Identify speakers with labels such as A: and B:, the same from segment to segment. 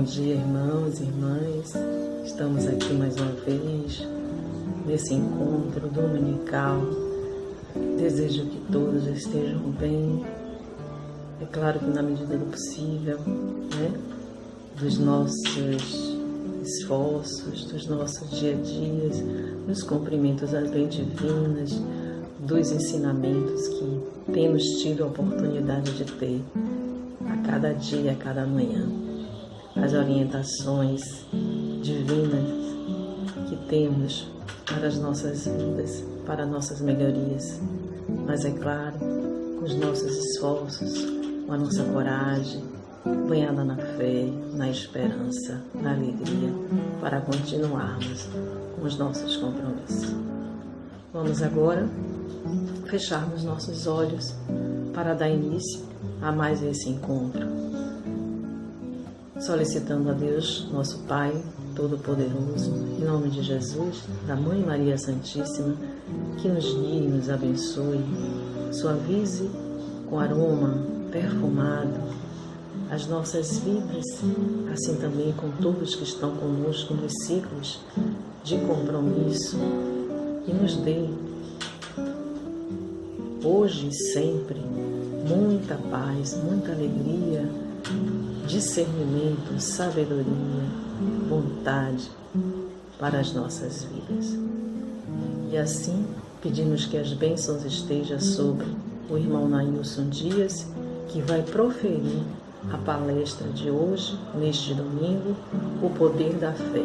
A: dia, irmãos e irmãs. Estamos aqui mais uma vez nesse encontro dominical. Desejo que todos estejam bem. É claro que na medida do possível, dos nossos esforços, dos nossos dia a dias, nos cumprimentos das leis divinas, dos ensinamentos que temos tido a oportunidade de ter a cada dia, a cada manhã, as orientações divinas que temos para as nossas vidas, para nossas melhorias, mas é claro, com os nossos esforços, com a nossa coragem, banhada na fé, na esperança, na alegria, para continuarmos com os nossos compromissos. Vamos agora fecharmos nossos olhos para dar início a mais esse encontro, solicitando a Deus, nosso Pai Todo-Poderoso, em nome de Jesus, da Mãe Maria Santíssima, que nos guie e nos abençoe, suavize com aroma perfumado as nossas vidas, assim também com todos que estão conosco nos ciclos de compromisso, e nos dê, hoje e sempre, muita paz, muita alegria, discernimento, sabedoria, vontade para as nossas vidas. E assim, pedimos que as bênçãos estejam sobre o irmão Nailson Dias, que vai proferir a palestra de hoje, neste domingo, o poder da fé.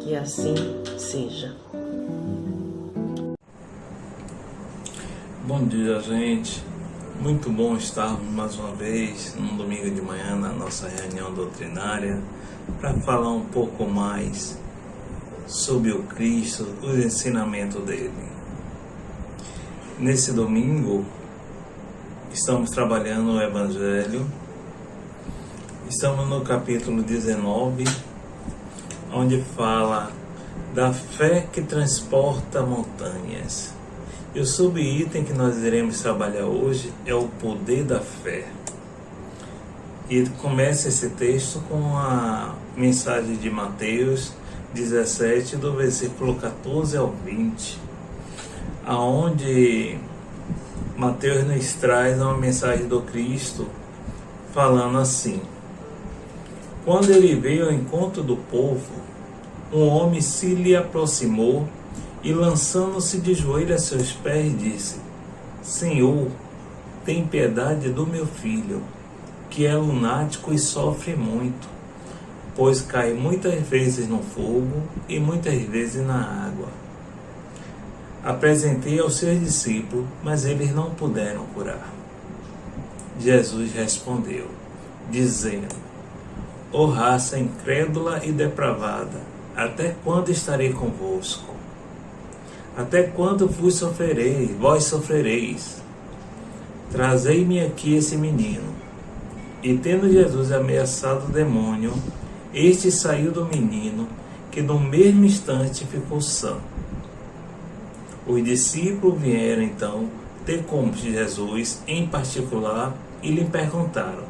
A: Que assim seja.
B: Bom dia, gente. Muito bom estarmos mais uma vez num domingo de manhã na nossa reunião doutrinária para falar um pouco mais sobre o Cristo, os ensinamentos dele. Nesse domingo, estamos trabalhando o Evangelho, estamos no capítulo 19, onde fala da fé que transporta montanhas. E o subitem que nós iremos trabalhar hoje é o poder da fé. E começa esse texto com a mensagem de Mateus 17, do versículo 14 ao 20, aonde Mateus nos traz uma mensagem do Cristo falando assim: quando ele veio ao encontro do povo, um homem se lhe aproximou e, lançando-se de joelhos a seus pés, disse: Senhor, tem piedade do meu filho, que é lunático e sofre muito, pois cai muitas vezes no fogo e muitas vezes na água. Apresentei aos seus discípulos, mas eles não puderam curar. Jesus respondeu, dizendo: Ó raça incrédula e depravada, até quando estarei convosco? Até quando vós sofrereis? Trazei-me aqui esse menino. E tendo Jesus ameaçado o demônio, este saiu do menino, que no mesmo instante ficou são. Os discípulos vieram então ter com Jesus em particular e lhe perguntaram: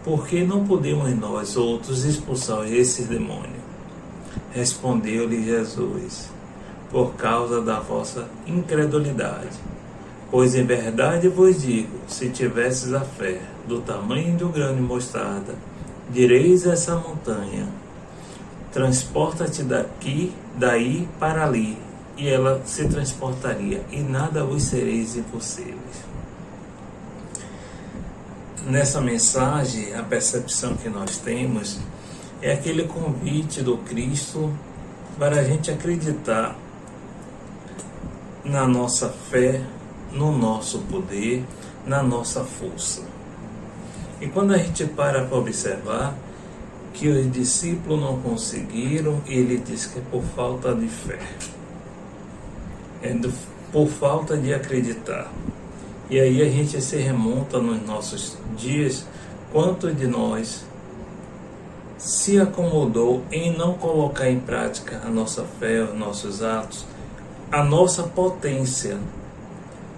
B: por que não podemos nós outros expulsar esses demônios? Respondeu-lhe Jesus: por causa da vossa incredulidade. Pois em verdade vos digo, se tivesses a fé do tamanho de um grão de mostarda, direis a essa montanha: transporta-te daí para ali, e ela se transportaria, e nada vos sereis impossíveis. Nessa mensagem, a percepção que nós temos é aquele convite do Cristo para a gente acreditar na nossa fé, no nosso poder, na nossa força. E quando a gente para observar que os discípulos não conseguiram, ele diz que é por falta de fé, por falta de acreditar. E aí a gente se remonta nos nossos dias, quanto de nós se acomodou em não colocar em prática a nossa fé, os nossos atos, a nossa potência.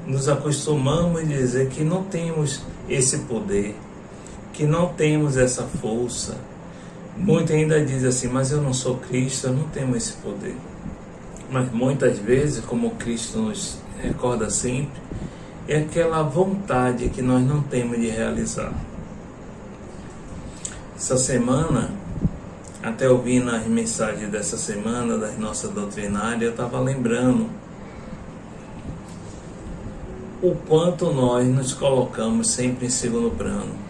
B: Nos acostumamos a dizer que não temos esse poder, que não temos essa força. Muitos ainda dizem assim, mas eu não sou Cristo, eu não tenho esse poder. Mas muitas vezes, como Cristo nos recorda sempre, é aquela vontade que nós não temos de realizar. Essa semana, até ouvindo as mensagens dessa semana, das nossas doutrinárias, eu estava lembrando o quanto nós nos colocamos sempre em segundo plano.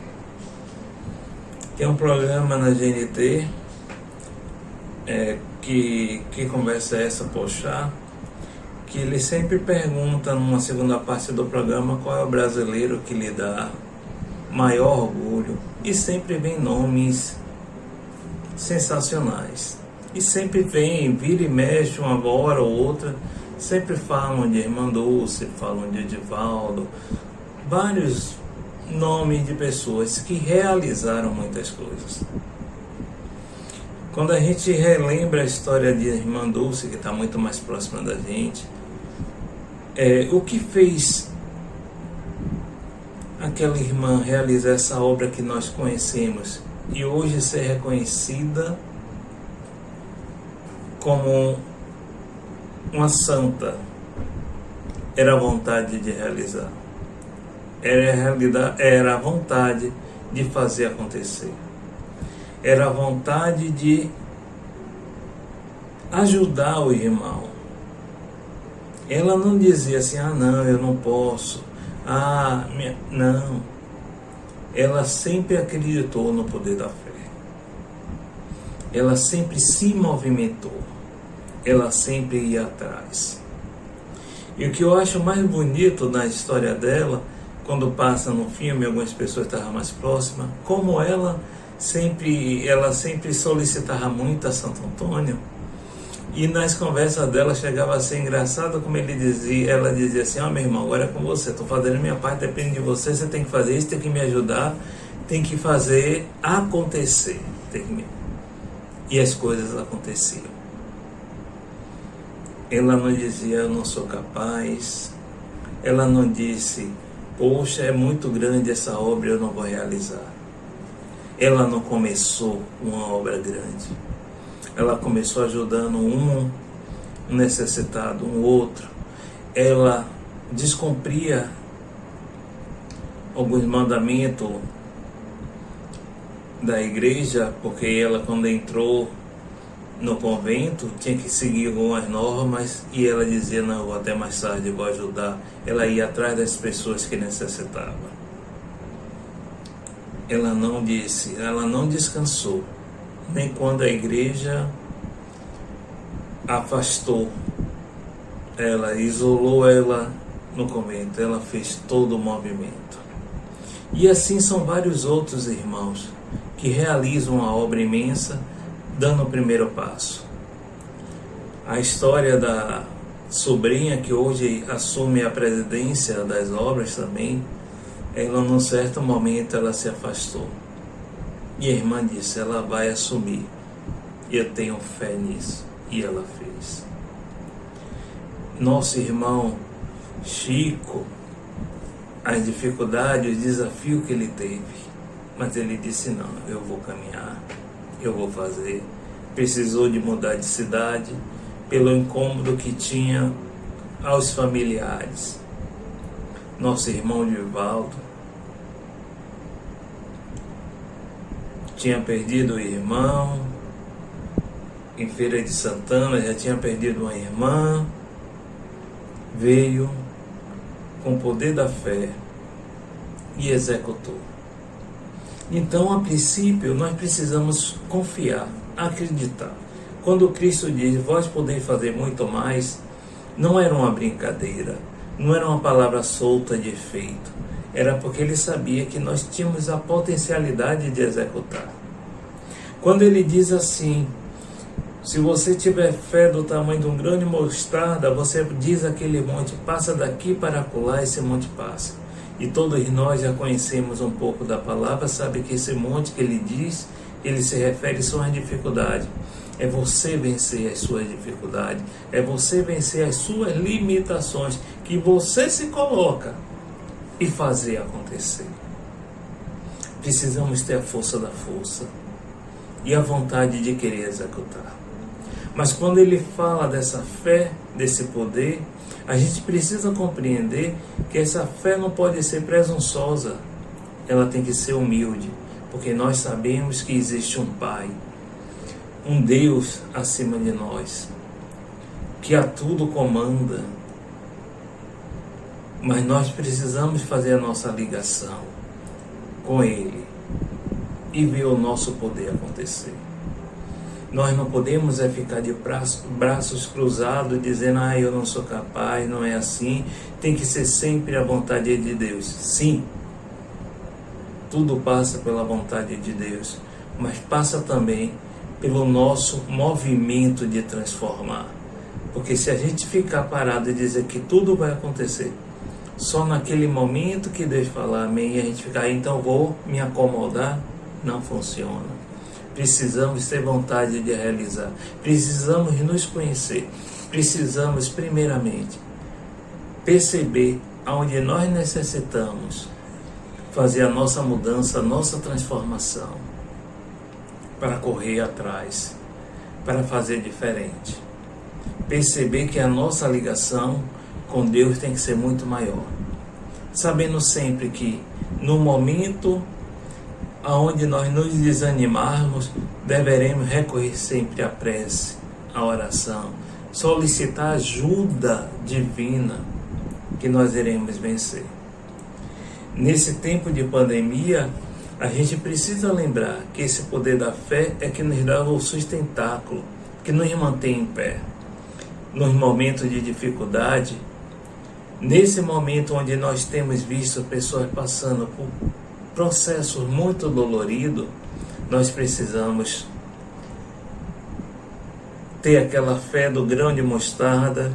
B: Tem um programa na GNT, que conversa é essa, Poxa, que ele sempre pergunta numa segunda parte do programa qual é o brasileiro que lhe dá maior orgulho, e sempre vem nomes sensacionais, e sempre vem, vira e mexe uma hora ou outra, sempre falam de Irmã Dulce, falam de Edivaldo, vários nomes de pessoas que realizaram muitas coisas. Quando a gente relembra a história de Irmã Dulce, que está muito mais próxima da gente, o que fez aquela irmã realizar essa obra que nós conhecemos e hoje ser reconhecida como uma santa, era a vontade de realizar. Era a vontade de fazer acontecer. Era a vontade de ajudar o irmão. Ela não dizia assim, não, eu não posso. Não. Ela sempre acreditou no poder da fé. Ela sempre se movimentou. Ela sempre ia atrás. E o que eu acho mais bonito na história dela, quando passa no filme, algumas pessoas estavam mais próximas, como ela sempre solicitava muito a Santo Antônio, e nas conversas dela chegava a ser engraçado como ela dizia assim, meu irmão, agora é com você, estou fazendo a minha parte, depende de você, você tem que fazer isso, tem que me ajudar, tem que fazer acontecer. E as coisas aconteciam. Ela não dizia, eu não sou capaz. Ela não disse, poxa, é muito grande essa obra, eu não vou realizar. Ela não começou uma obra grande. Ela começou ajudando um necessitado, um outro. Ela descumpria alguns mandamentos da igreja, porque ela, quando entrou no convento, tinha que seguir algumas normas, e ela dizia, não, vou até mais tarde, vou ajudar. Ela ia atrás das pessoas que necessitavam. Ela não descansou, nem quando a igreja afastou ela, isolou ela no convento, ela fez todo o movimento. E assim são vários outros irmãos que realizam uma obra imensa, dando o primeiro passo. A história da sobrinha que hoje assume a presidência das obras também, ela num certo momento ela se afastou. E a irmã disse, ela vai assumir. Eu tenho fé nisso. E ela fez. Nosso irmão Chico, as dificuldades, o desafio que ele teve, mas ele disse, não, eu vou caminhar, eu vou fazer. Precisou de mudar de cidade, pelo incômodo que tinha aos familiares. Nosso irmão Edivaldo tinha perdido o irmão em Feira de Santana, já tinha perdido uma irmã, veio com o poder da fé e executou. Então, a princípio, nós precisamos confiar, acreditar. Quando Cristo diz, vós podeis fazer muito mais, não era uma brincadeira, não era uma palavra solta de efeito, era porque ele sabia que nós tínhamos a potencialidade de executar. Quando ele diz assim, se você tiver fé do tamanho de um grão de mostarda, você diz aquele monte, passa daqui para acolá, esse monte passa. E todos nós já conhecemos um pouco da palavra, sabe que esse monte que ele diz, ele se refere são as dificuldades. É você vencer as suas dificuldades, é você vencer as suas limitações, que você se coloca e fazer acontecer. precisamos ter a força da força e a vontade de querer executar. Mas quando ele fala dessa fé, desse poder, a gente precisa compreender que essa fé não pode ser presunçosa, ela tem que ser humilde, porque nós sabemos que existe um Pai, um Deus acima de nós, que a tudo comanda, mas nós precisamos fazer a nossa ligação com Ele e ver o nosso poder acontecer. Nós não podemos ficar de braços cruzados dizendo, eu não sou capaz, não é assim. Tem que ser sempre a vontade de Deus. Sim, tudo passa pela vontade de Deus, mas passa também pelo nosso movimento de transformar. Porque se a gente ficar parado e dizer que tudo vai acontecer, só naquele momento que Deus falar amém, e a gente ficar, então vou me acomodar, não funciona. Precisamos ter vontade de realizar, precisamos nos conhecer, precisamos primeiramente perceber aonde nós necessitamos fazer a nossa mudança, a nossa transformação, para correr atrás, para fazer diferente. Perceber que a nossa ligação com Deus tem que ser muito maior, sabendo sempre que no momento aonde nós nos desanimarmos, deveremos recorrer sempre à prece, à oração, solicitar ajuda divina, que nós iremos vencer. Nesse tempo de pandemia, a gente precisa lembrar que esse poder da fé é que nos dá o sustentáculo, que nos mantém em pé. Nos momentos de dificuldade, nesse momento onde nós temos visto pessoas passando por processos muito doloridos, nós precisamos ter aquela fé do grão de mostarda,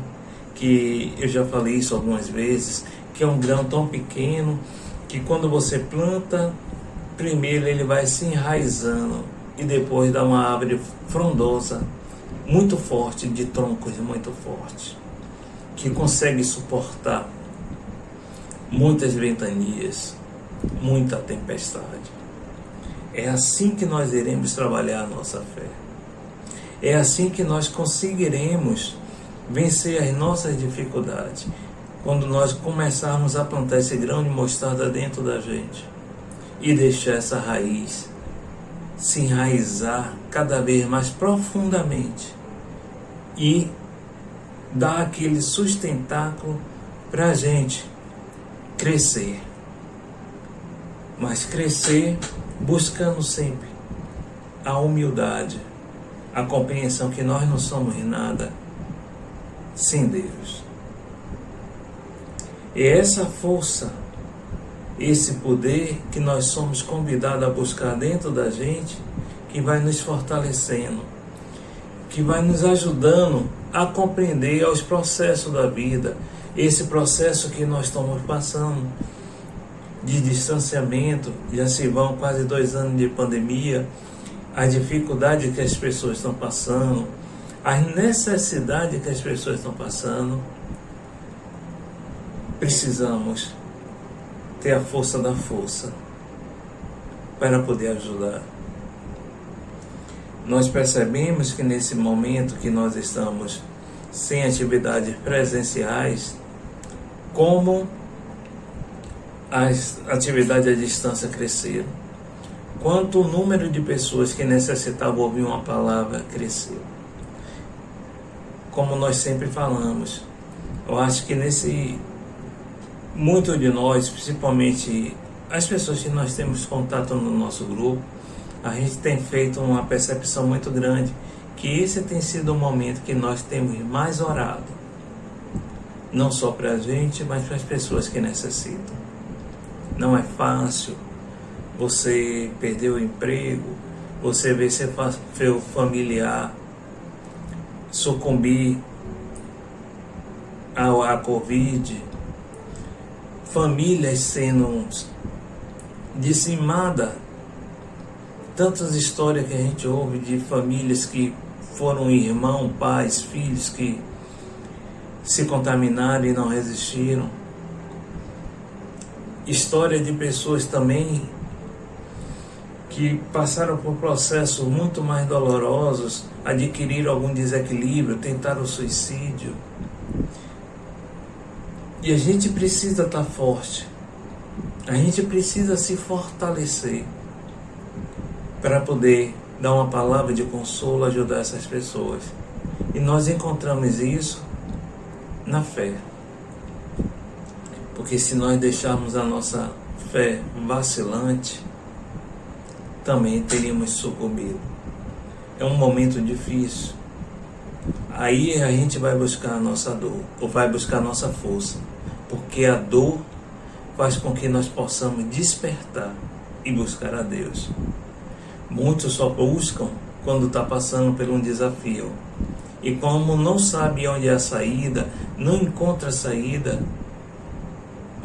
B: que eu já falei isso algumas vezes, que é um grão tão pequeno, que quando você planta, primeiro ele vai se enraizando e depois dá uma árvore frondosa, muito forte, de troncos muito fortes, que consegue suportar muitas ventanias, muita tempestade. É assim que nós iremos trabalhar a nossa fé. É assim que nós conseguiremos vencer as nossas dificuldades, quando nós começarmos a plantar esse grão de mostarda dentro da gente e deixar essa raiz se enraizar cada vez mais profundamente e dar aquele sustentáculo para a gente crescer. Mas crescer buscando sempre a humildade, a compreensão que nós não somos nada sem Deus. E essa força, esse poder que nós somos convidados a buscar dentro da gente, que vai nos fortalecendo, que vai nos ajudando a compreender os processos da vida, esse processo que nós estamos passando, de distanciamento, já se vão quase 2 anos de pandemia, a dificuldade que as pessoas estão passando, as necessidades que as pessoas estão passando. Precisamos ter a força da força para poder ajudar. Nós percebemos que nesse momento que nós estamos sem atividades presenciais, como as atividades à distância cresceram, quanto o número de pessoas que necessitavam ouvir uma palavra cresceu. Como nós sempre falamos, eu acho que muito de nós, principalmente as pessoas que nós temos contato no nosso grupo, a gente tem feito uma percepção muito grande que esse tem sido o momento que nós temos mais orado, não só para a gente, mas para as pessoas que necessitam. Não é fácil você perder o emprego, você ver seu familiar sucumbir à Covid, famílias sendo dizimadas, tantas histórias que a gente ouve de famílias que foram irmãos, pais, filhos que se contaminaram e não resistiram. História de pessoas também que passaram por processos muito mais dolorosos, adquiriram algum desequilíbrio, tentaram o suicídio. E a gente precisa estar forte, a gente precisa se fortalecer para poder dar uma palavra de consolo, ajudar essas pessoas. E nós encontramos isso na fé. Porque se nós deixarmos a nossa fé vacilante, também teríamos sucumbido. É um momento difícil. Aí a gente vai buscar a nossa dor, ou vai buscar a nossa força. Porque a dor faz com que nós possamos despertar e buscar a Deus. Muitos só buscam quando está passando por um desafio. E como não sabe onde é a saída, não encontra a saída,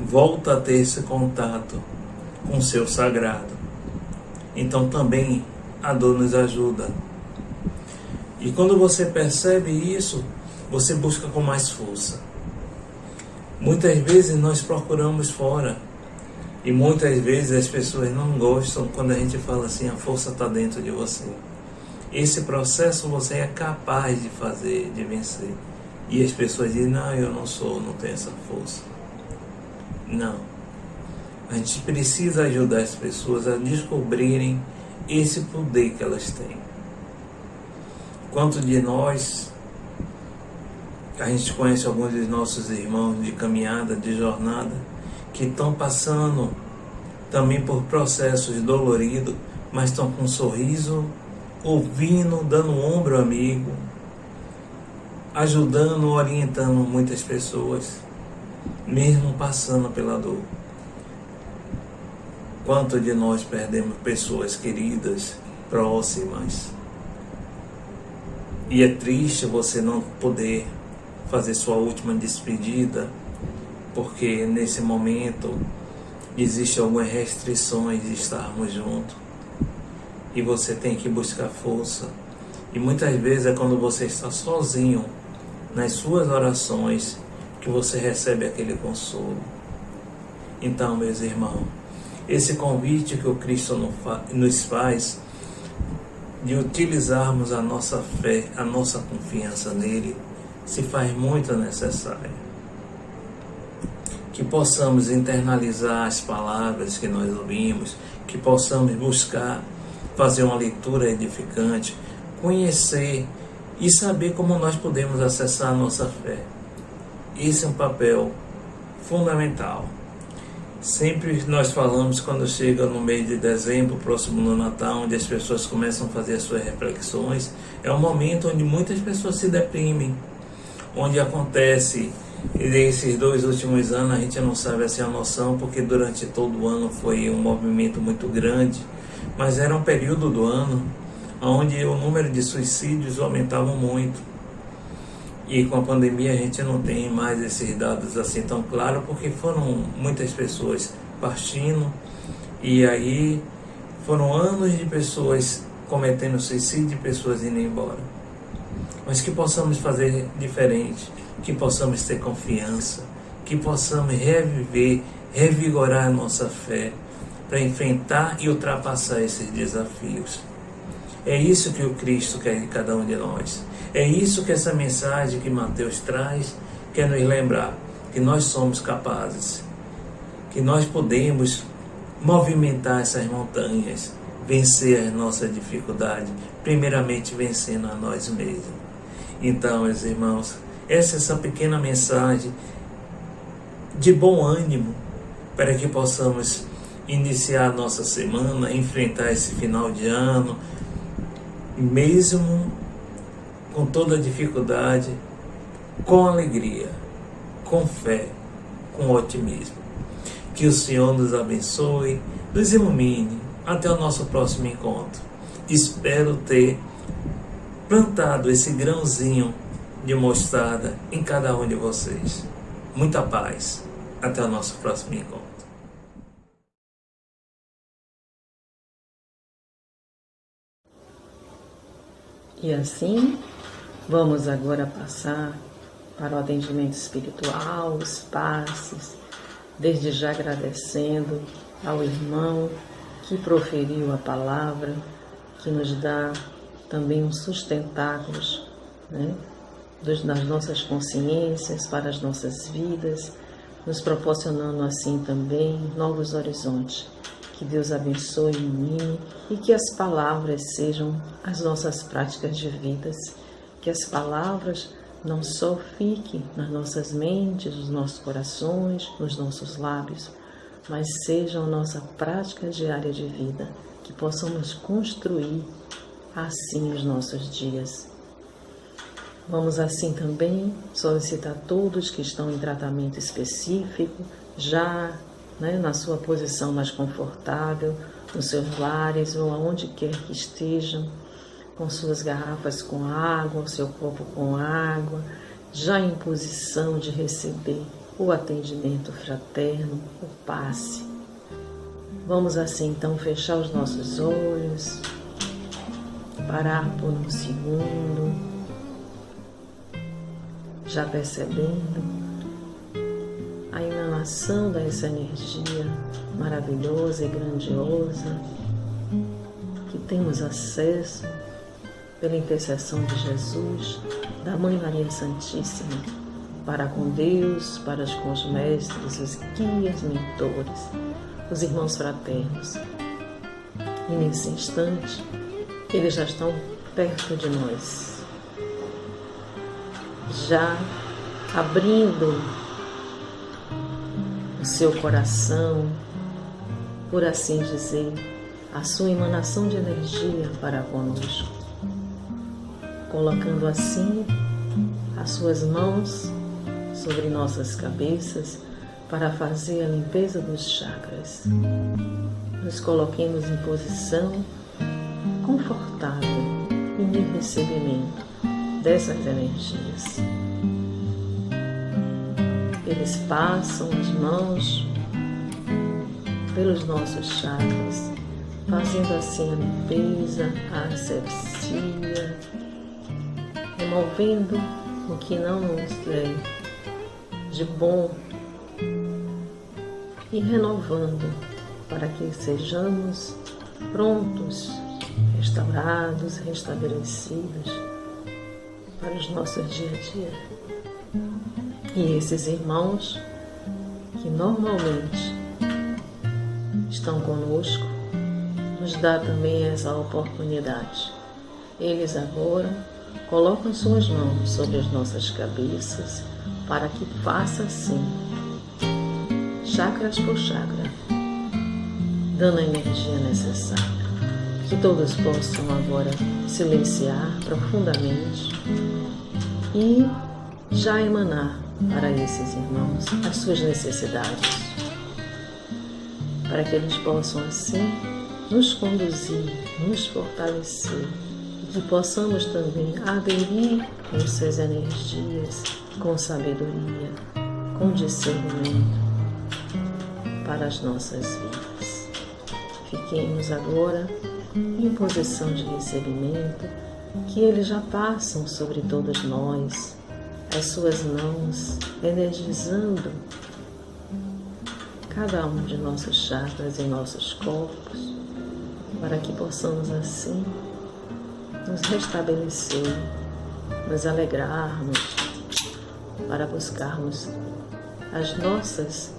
B: volta a ter esse contato com o seu sagrado. Então também a dor nos ajuda. E quando você percebe isso, você busca com mais força. Muitas vezes nós procuramos fora. E muitas vezes as pessoas não gostam quando a gente fala assim, a força está dentro de você. Esse processo você é capaz de fazer, de vencer. E as pessoas dizem, não, eu não sou, não tenho essa força. Não. A gente precisa ajudar as pessoas a descobrirem esse poder que elas têm. Quanto de nós, a gente conhece alguns dos nossos irmãos de caminhada, de jornada, que estão passando também por processos doloridos, mas estão com um sorriso, ouvindo, dando um ombro amigo, ajudando, orientando muitas pessoas, mesmo passando pela dor. Quanto de nós perdemos pessoas queridas, próximas, e é triste você não poder fazer sua última despedida, porque nesse momento existem algumas restrições de estarmos juntos e você tem que buscar força. E muitas vezes é quando você está sozinho nas suas orações que você recebe aquele consolo. Então, meus irmãos, esse convite que o Cristo nos faz de utilizarmos a nossa fé, a nossa confiança nele, se faz muito necessário. Que possamos internalizar as palavras que nós ouvimos, que possamos buscar fazer uma leitura edificante, conhecer e saber como nós podemos acessar a nossa fé. Esse é um papel fundamental. Sempre nós falamos quando chega no mês de dezembro, próximo do Natal, onde as pessoas começam a fazer as suas reflexões, é um momento onde muitas pessoas se deprimem, onde acontece, e nesses 2 últimos anos a gente não sabe assim a noção, porque durante todo o ano foi um movimento muito grande, mas era um período do ano onde o número de suicídios aumentava muito. E com a pandemia a gente não tem mais esses dados assim tão claros, porque foram muitas pessoas partindo, e aí foram anos de pessoas cometendo suicídio e pessoas indo embora. Mas que possamos fazer diferente, que possamos ter confiança, que possamos reviver, revigorar a nossa fé para enfrentar e ultrapassar esses desafios. É isso que o Cristo quer de cada um de nós. É isso que essa mensagem que Mateus traz quer nos lembrar, que nós somos capazes, que nós podemos movimentar essas montanhas, vencer as nossas dificuldades, primeiramente vencendo a nós mesmos. Então, meus irmãos, essa pequena mensagem de bom ânimo para que possamos iniciar a nossa semana, enfrentar esse final de ano, mesmo com toda a dificuldade, com alegria, com fé, com otimismo. Que o Senhor nos abençoe, nos ilumine. Até o nosso próximo encontro. Espero ter plantado esse grãozinho de mostarda em cada um de vocês. Muita paz. Até o nosso próximo encontro.
A: E assim, vamos agora passar para o atendimento espiritual, os passes, desde já agradecendo ao irmão que proferiu a palavra, que nos dá também um sustentáculos, né, das nossas consciências para as nossas vidas, nos proporcionando assim também novos horizontes. Que Deus abençoe e ilumine e que as palavras sejam as nossas práticas de vidas, que as palavras não só fiquem nas nossas mentes, nos nossos corações, nos nossos lábios, mas sejam a nossa prática diária de vida, que possamos construir assim os nossos dias. Vamos assim também solicitar a todos que estão em tratamento específico, já na sua posição mais confortável, nos seus lares ou aonde quer que estejam, com suas garrafas com água, o seu copo com água, já em posição de receber o atendimento fraterno, o passe. Vamos assim então fechar os nossos olhos, parar por um segundo, já percebendo a emanação dessa energia maravilhosa e grandiosa que temos acesso pela intercessão de Jesus, da Mãe Maria Santíssima, para com Deus, para com os mestres, os guias, mentores, os irmãos fraternos. E nesse instante, eles já estão perto de nós, já abrindo o seu coração, por assim dizer, a sua emanação de energia para conosco, colocando assim as suas mãos sobre nossas cabeças para fazer a limpeza dos chakras. Nos coloquemos em posição confortável e de recebimento dessas energias. Eles passam as mãos pelos nossos chakras, fazendo assim a limpeza, a asepsia, removendo o que não nos é de bom e renovando para que sejamos prontos, restaurados, restabelecidos para os nossos dia a dia. E esses irmãos que normalmente estão conosco, nos dá também essa oportunidade. Eles agora colocam suas mãos sobre as nossas cabeças para que faça assim, chakras por chakra, dando a energia necessária. Que todos possam agora silenciar profundamente e já emanar para esses irmãos as suas necessidades, para que eles possam assim nos conduzir, nos fortalecer e que possamos também aderir com suas energias, com sabedoria, com discernimento para as nossas vidas. Fiquemos agora em posição de recebimento, que eles já passam sobre todos nós, as suas mãos energizando cada um de nossos chakras e nossos corpos, para que possamos assim nos restabelecer, nos alegrarmos, para buscarmos as nossas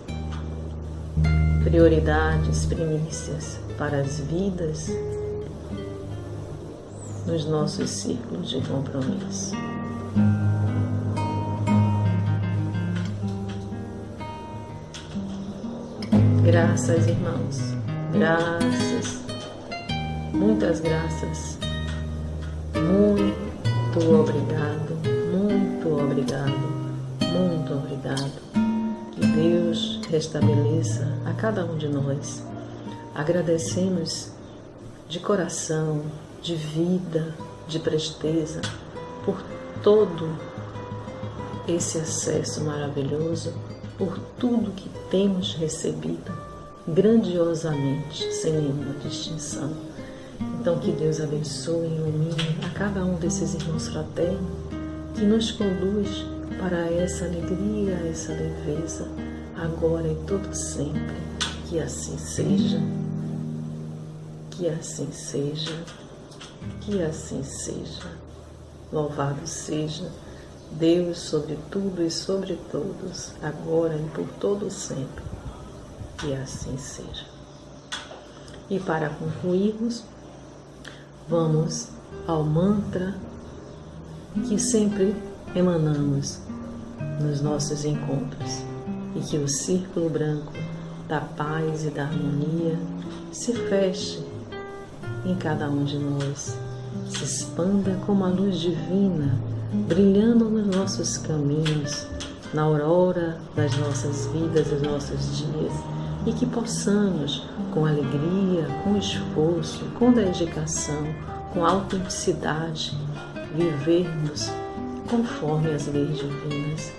A: prioridades, primícias para as vidas nos nossos círculos de compromisso. Graças, irmãos, graças, muitas graças, muito obrigado, muito obrigado, muito obrigado. Que Deus restabeleça a cada um de nós. Agradecemos de coração, de vida, de presteza, por todo esse acesso maravilhoso, por tudo que temos recebido grandiosamente, sem nenhuma distinção. Então que Deus abençoe e ilumine a cada um desses irmãos fraternos que nos conduz para essa alegria, essa leveza, agora e todo sempre. Que assim seja. Que assim seja, que assim seja. Louvado seja Deus sobre tudo e sobre todos, agora e por todo sempre. Que assim seja. E para concluirmos, vamos ao mantra que sempre emanamos nos nossos encontros, e que o círculo branco da paz e da harmonia se feche em cada um de nós, se expanda como a luz divina, brilhando nos nossos caminhos, na aurora das nossas vidas e dos nossos dias, e que possamos, com alegria, com esforço, com dedicação, com autenticidade, vivermos conforme as leis divinas,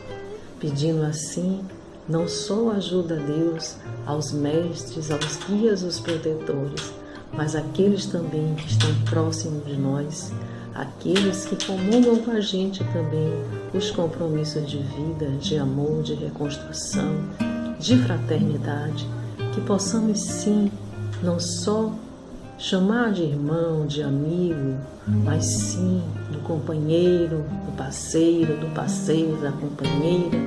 A: pedindo assim não só ajuda a Deus, aos mestres, aos guias, aos protetores, mas aqueles também que estão próximos de nós, aqueles que comungam com a gente também os compromissos de vida, de amor, de reconstrução, de fraternidade, que possamos sim, não só chamar de irmão, de amigo, mas sim do companheiro, do parceiro, da companheira,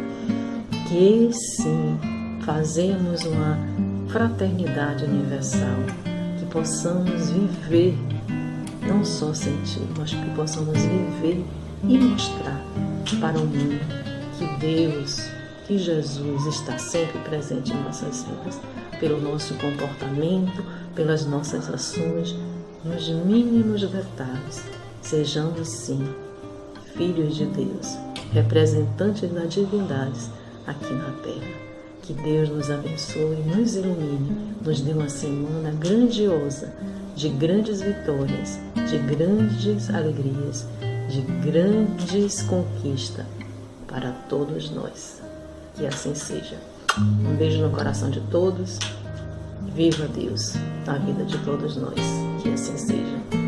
A: que sim fazemos uma fraternidade universal, que possamos viver, não só sentir, mas que possamos viver e mostrar para o mundo que Deus, que Jesus está sempre presente em nossas vidas, pelo nosso comportamento, pelas nossas ações, nos mínimos detalhes. Sejamos sim filhos de Deus, representantes da divindade aqui na Terra. Que Deus nos abençoe, nos ilumine, nos dê uma semana grandiosa, de grandes vitórias, de grandes alegrias, de grandes conquistas para todos nós. Que assim seja. Um beijo no coração de todos. Viva Deus na vida de todos nós. Que assim seja.